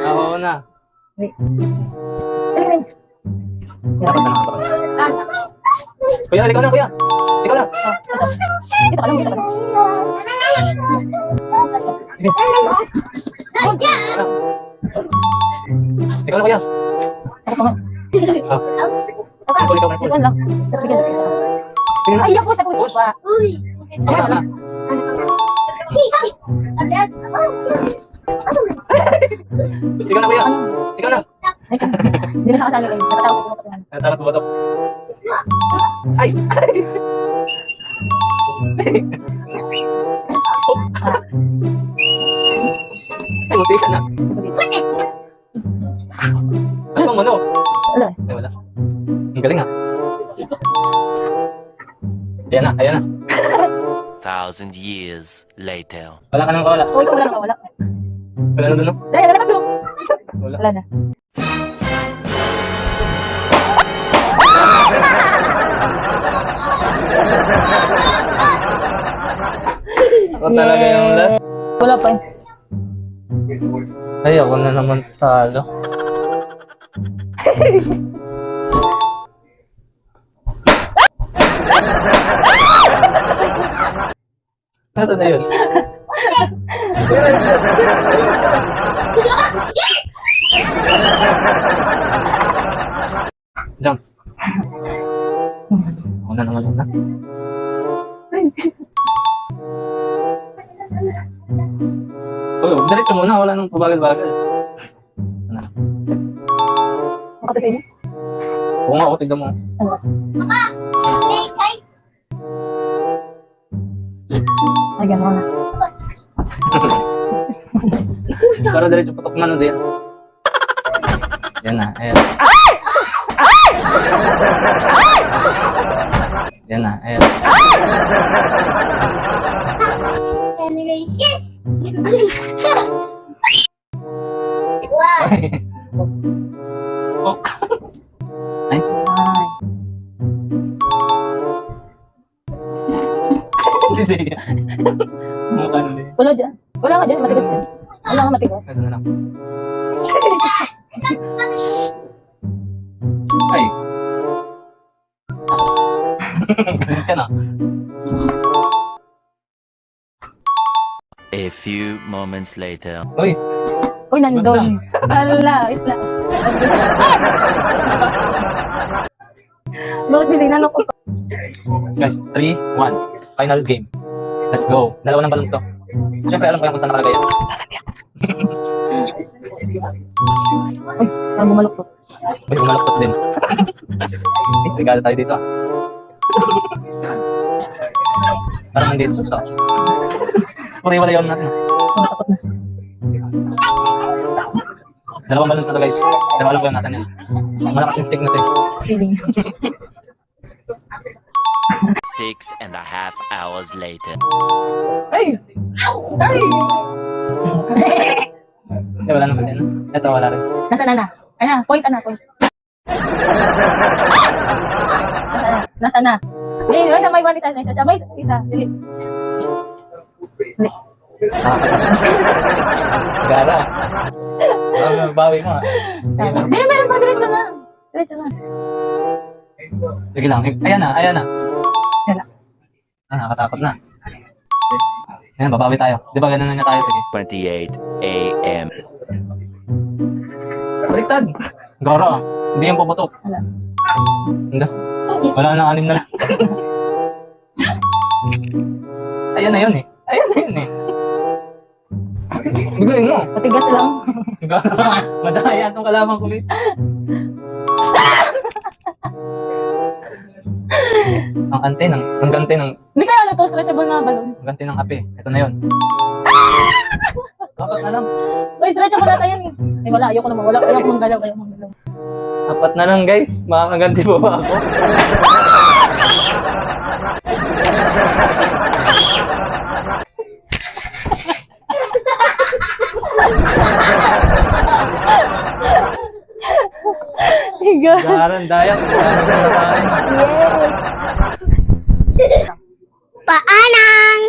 Oo na. Hindi. Dapat na nakasakal. Kuya, ikaw na, kuya. Ikaw na. Dito ka lang, dito ka lang. Sige. Ikaw na, kuya. Ako pa nga. Ikaw na. This one lang. Sige, sige, sige. Sige na. Ay, yan po siya po siya pa. Ikaw na. Ikaw na, kuya. Ikaw na. Hindi na nakasali kayo. Natatakot sa pumutok. Tara, tumatok. Ay! Ay, munti ka na. Ano ang ano? Wala. Ay, wala. Ang galing ha. Ayan na, ayan na. 1,000 years later. Wala ka nang kawala. Oh, ikaw wala na, wala. Wala na doon, no? Ay, wala na to. Wala. Wala na. Ako talaga yung last. Wala pa eh. Ay, ako na naman talo. Nasaan na yun? Jump. Ako na naman na. Uy, diretso muna. Wala nang pabagal-bagal. Ano? Makata sa inyo? Oo nga, o, tignan mo. Ano? Ay, gano'n na. Pero diretso patok na no din. Yan na, ayan. Yan na, ayan. Yes! Oh. Ay. Ay. Hindi. Mukha na din. Wala dyan. Wala nga dyan, matigas din. Wala nga matigas. Ano na lang. Ay. Galing ka na. A few moments later. Uy, Uy, nandun. Ala, wait lang. Bakit tinanong ko? guys, 3, 1. Final game. Let's go. Dalawa ng balloons to. Siyempre, alam ko yan kung saan nakalagay yan. Uy, parang bumaluktot. Uy, umalaktot din. Regalo tayo dito ah. Parang nandito to. Puri wala yun natin ah. Bumaluktot na. Dalawang balloons na to guys. Pero alam ko yung nasan yan. Malakas yung stick na to eh. Feeling. 6.5 hours later. Ay! Ay! Eh, wala naman yan. Ito, wala rin. Nasaan na? Ayan, point na, point. Nasaan na? May isa may one, isa may isa. Sige. Gara. Bawi mo ah. Hindi, meron pa. Diretso na. Diretso na. Sige lang. Ayan na, ayan na. Yan na. Ah, nakatakot na. Ayan, babawi tayo. Di ba ganun na tayo? Sige. 28 a.m. Baliktad. Gara ah. Hindi yan puputok. Wala. Hindi. Wala na, 6 na lang. Ayan na yun eh. Ayan na yun eh. Bigay mo. Patigas lang. Gara. Madaya itong kalaban ko guys. Ang gante ng Hindi kaya ano to, stretchable na balloon. ang gante ng ape. Ito na yun. Apat na lang. Uy, stretchable na tayo yan eh. Ay, wala, ayoko naman. Wala, ayoko mong galaw, ayoko mong galaw. Apat na lang guys. Makakaganti ba ba ako? Higa. Garan dayang. Yes. Paanan!